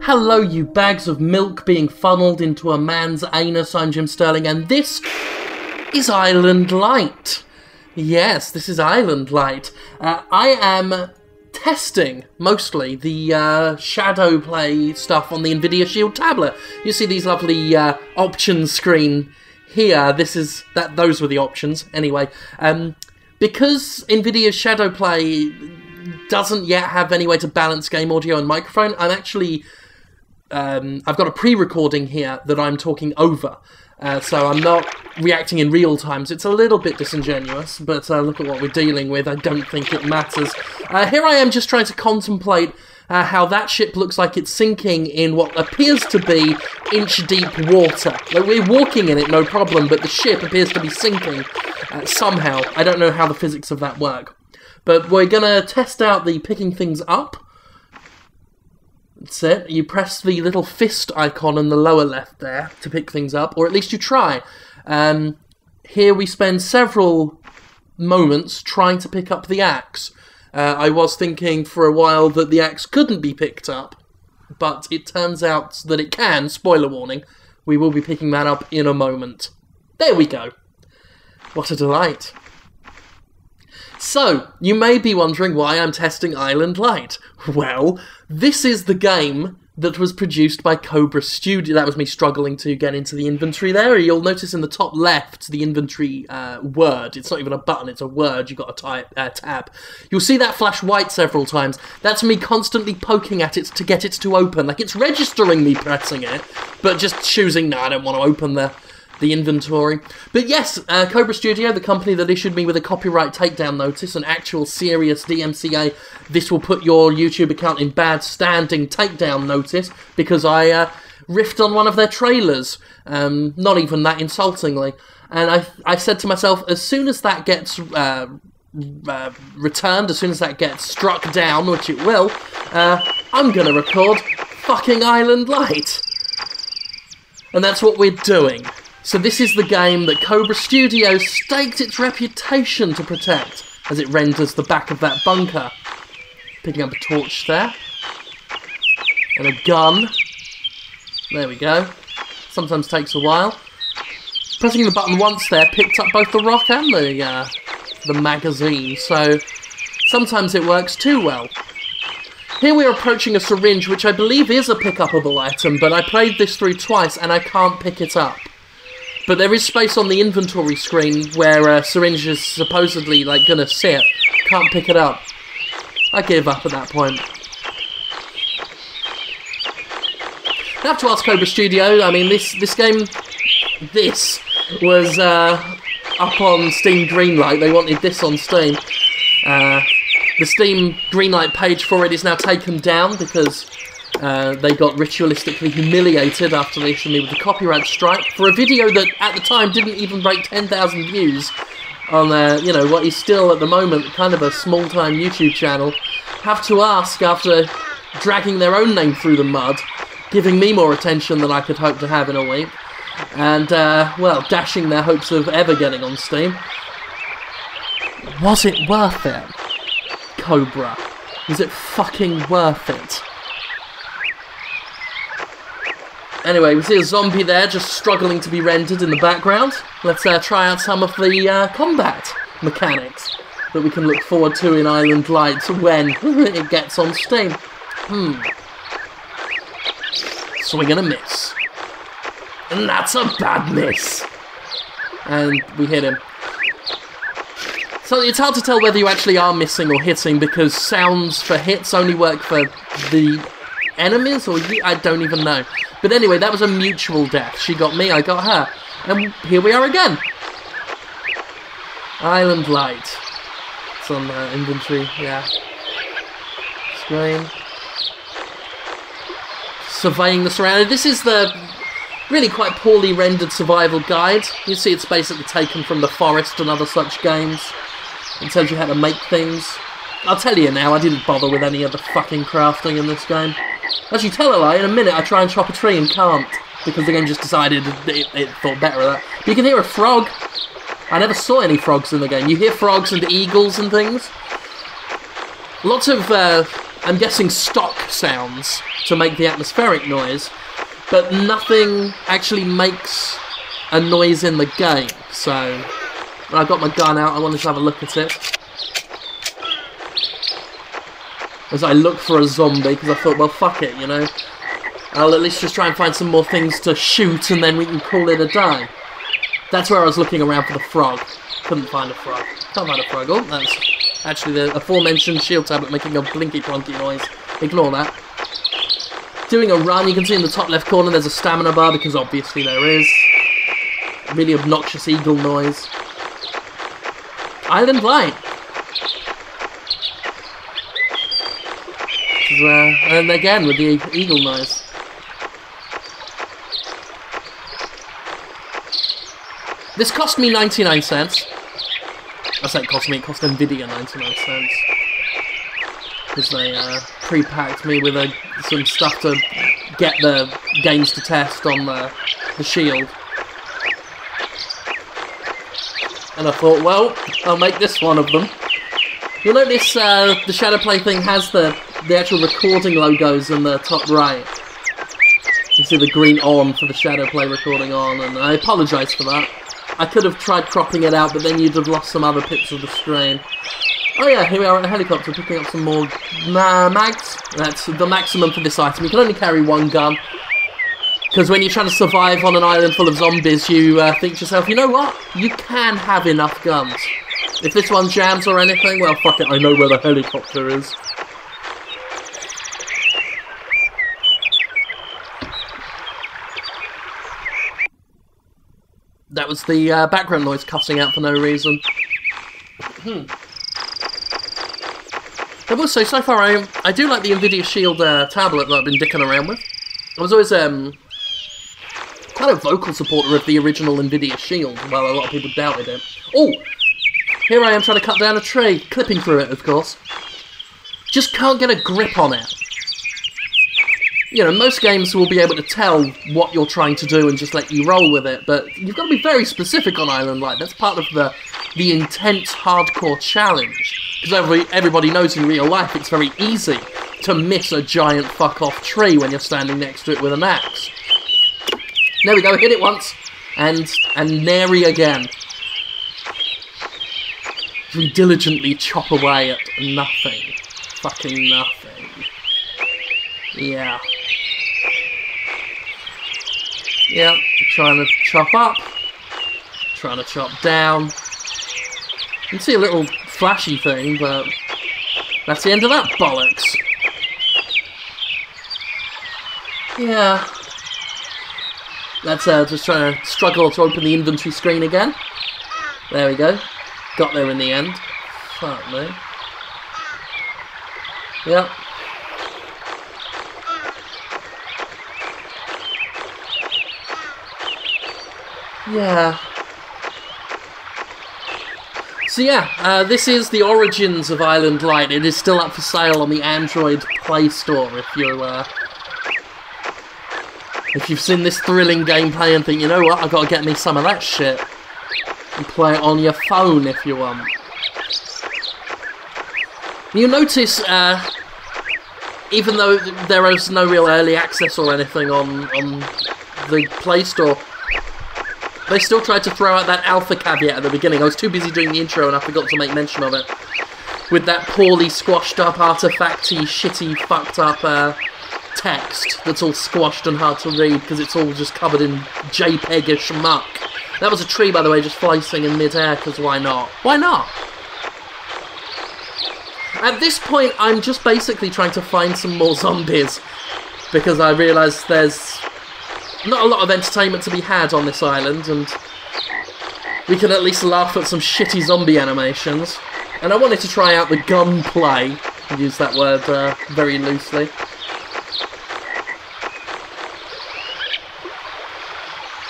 Hello, you bags of milk being funneled into a man's anus. I'm Jim Sterling, and this is Island Light. Yes, this is Island Light. I am testing, mostly, the shadow play stuff on the NVIDIA Shield tablet. You see these lovely options screen here. Those were the options, anyway. Because NVIDIA's shadow play doesn't yet have any way to balance game audio and microphone, I'm actually... I've got a pre-recording here that I'm talking over, so I'm not reacting in real time, so it's a little bit disingenuous, but look at what we're dealing with. I don't think it matters. Here I am just trying to contemplate how that ship looks like it's sinking in what appears to be inch-deep water. Like, we're walking in it, no problem, but the ship appears to be sinking somehow. I don't know how the physics of that work. But we're going to test out the picking things up. That's it. You press the little fist icon in the lower left there to pick things up, or at least you try. Here we spend several moments trying to pick up the axe. I was thinking for a while that the axe couldn't be picked up, but it turns out that it can. Spoiler warning. We will be picking that up in a moment. There we go. What a delight. So, you may be wondering why I'm testing Island Light. Well, this is the game that was produced by Cobra Studio. That was me struggling to get into the inventory there. You'll notice in the top left, the inventory word. It's not even a button, it's a word. You've got to tab. You'll see that flash white several times. That's me constantly poking at it to get it to open. Like, it's registering me pressing it, but just choosing, no, I don't want to open the inventory. But yes, Cobra Studio, the company that issued me with a copyright takedown notice, an actual serious DMCA, this will put your YouTube account in bad standing takedown notice, because I riffed on one of their trailers, not even that insultingly. And I said to myself, as soon as that gets returned, as soon as that gets struck down, which it will, I'm gonna record fucking Island Light. And that's what we're doing. So this is the game that Cobra Studio staked its reputation to protect as it renders the back of that bunker. Picking up a torch there. And a gun. There we go. Sometimes takes a while. Pressing the button once there picked up both the rock and the magazine, so sometimes it works too well. Here we are approaching a syringe, which I believe is a pick-upable item, but I played this through twice and I can't pick it up. But there is space on the inventory screen where a syringe is supposedly, like, gonna sit. Can't pick it up. I give up at that point. I have to ask Cobra Studio, I mean, this game, this was up on Steam Greenlight. They wanted this on Steam. The Steam Greenlight page for it is now taken down because they got ritualistically humiliated after they issued me with the copyright strike for a video that at the time didn't even break 10,000 views on you know, what is still at the moment kind of a small-time YouTube channel. Have to ask, after dragging their own name through the mud, giving me more attention than I could hope to have in a week, and well, dashing their hopes of ever getting on Steam. Was it worth it? Cobra. Was it fucking worth it? Anyway, we see a zombie there just struggling to be rendered in the background. Let's try out some of the combat mechanics that we can look forward to in Island Light when it gets on Steam. Swing and a miss. And that's a bad miss. And we hit him. So it's hard to tell whether you actually are missing or hitting, because sounds for hits only work for the enemies, or I don't even know. But anyway, that was a mutual death. She got me, I got her. And here we are again. Island Light. It's on inventory, yeah. Screen. Surveying the surroundings. This is the really quite poorly rendered survival guide. You see it's basically taken from The Forest and other such games. It tells you how to make things. I'll tell you now, I didn't bother with any of the fucking crafting in this game. Actually, tell a lie, in a minute I try and chop a tree and can't, because the game just decided it thought better of that. But you can hear a frog. I never saw any frogs in the game. You hear frogs and eagles and things. Lots of I'm guessing stock sounds to make the atmospheric noise, but nothing actually makes a noise in the game. So when I got my gun out, I wanted to have a look at it as I look for a zombie, because I thought, well, fuck it, you know, I'll at least just try and find some more things to shoot and then we can call it a day. That's where I was looking around for the frog. Couldn't find a frog. Can't find a frog. Oh, that's actually the aforementioned shield tablet making a blinky plonky noise. Ignore that. Doing a run, you can see in the top left corner there's a stamina bar, because obviously there is. Really obnoxious eagle noise. Island Light. And again with the eagle noise. This cost me 99 cents. I say it cost me, it cost Nvidia 99 cents. Because they pre-packed me with some stuff to get the games to test on the Shield. And I thought, well, I'll make this one of them. You'll notice the Shadowplay thing has the actual recording logos in the top right. You see the green on for the Shadowplay recording on, and I apologise for that. I could have tried cropping it out, but then you'd have lost some other bits of the screen. Oh yeah, here we are at a helicopter, picking up some more mags. That's the maximum for this item. You can only carry one gun. Because when you're trying to survive on an island full of zombies, you think to yourself, you know what? You can have enough guns. If this one jams or anything, well, fuck it, I know where the helicopter is. That was the background noise cutting out for no reason. I will say, so far, I do like the Nvidia Shield tablet that I've been dicking around with. I was always quite a vocal supporter of the original Nvidia Shield, while a lot of people doubted it. Oh! Here I am trying to cut down a tree, clipping through it, of course. Just can't get a grip on it. You know, most games will be able to tell what you're trying to do and just let you roll with it, but you've got to be very specific on Island Light. That's part of the intense, hardcore challenge. Because everybody knows in real life it's very easy to miss a giant fuck-off tree when you're standing next to it with an axe. There we go, hit it once, and nary again. We diligently chop away at nothing. Fucking nothing. Yeah. Yep, trying to chop up, trying to chop down. You can see a little flashy thing, but that's the end of that bollocks. Yeah. That's just trying to struggle to open the inventory screen again. There we go. Got there in the end. Fuck me. Yep. Yeah. So yeah, this is the origins of Island Light. It is still up for sale on the Android Play Store if you've seen this thrilling gameplay and think, you know what, I've got to get me some of that shit. And play it on your phone if you want. You'll notice, even though there is no real early access or anything on the Play Store, they still tried to throw out that alpha caveat at the beginning. I was too busy doing the intro and I forgot to make mention of it. With that poorly squashed up, artifacty, shitty, fucked up text that's all squashed and hard to read because it's all just covered in JPEG-ish muck. That was a tree, by the way, just floating in mid-air, because why not? Why not? At this point, I'm just basically trying to find some more zombies, because I realise there's not a lot of entertainment to be had on this island, and we can at least laugh at some shitty zombie animations. And I wanted to try out the gunplay, and use that word very loosely.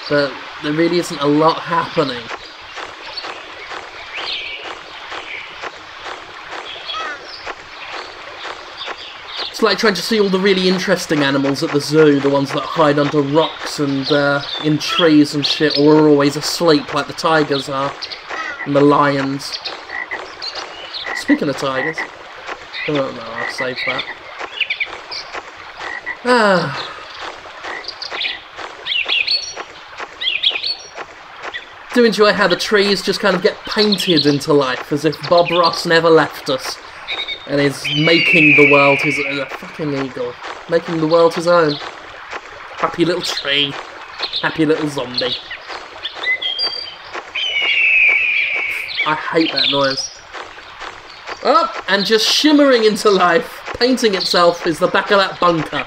But there really isn't a lot happening. It's like trying to see all the really interesting animals at the zoo, the ones that hide under rocks and in trees and shit, or are always asleep like the tigers are, and the lions. Speaking of tigers, oh no, I'll save that. Ah. Do enjoy how the trees just kind of get painted into life, as if Bob Ross never left us, and is making the world his own. Fucking eagle. Making the world his own. Happy little tree. Happy little zombie. I hate that noise. Oh, and just shimmering into life, painting itself, is the back of that bunker.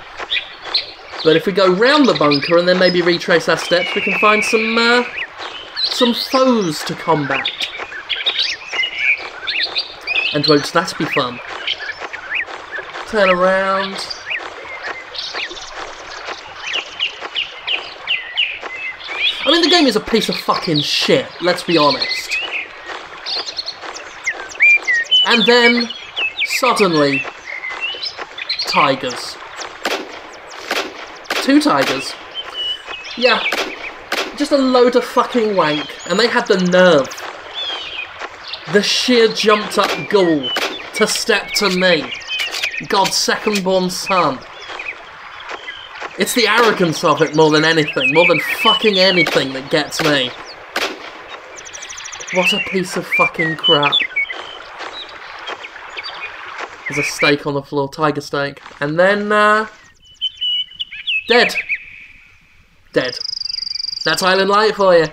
But if we go round the bunker and then maybe retrace our steps, we can find some foes to combat. And won't that be fun? Turn around. I mean, the game is a piece of fucking shit, let's be honest. And then, suddenly, tigers. 2 tigers. Yeah. Just a load of fucking wank, and they had the nerve, the sheer jumped-up gall, to step to me, God's second-born son. It's the arrogance of it more than anything, more than fucking anything that gets me. What a piece of fucking crap. There's a steak on the floor, tiger steak, and then, dead. Dead. That's Island Light for you.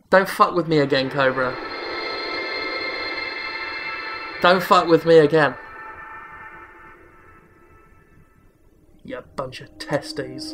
Don't fuck with me again, Cobra. Don't fuck with me again. You bunch of testes.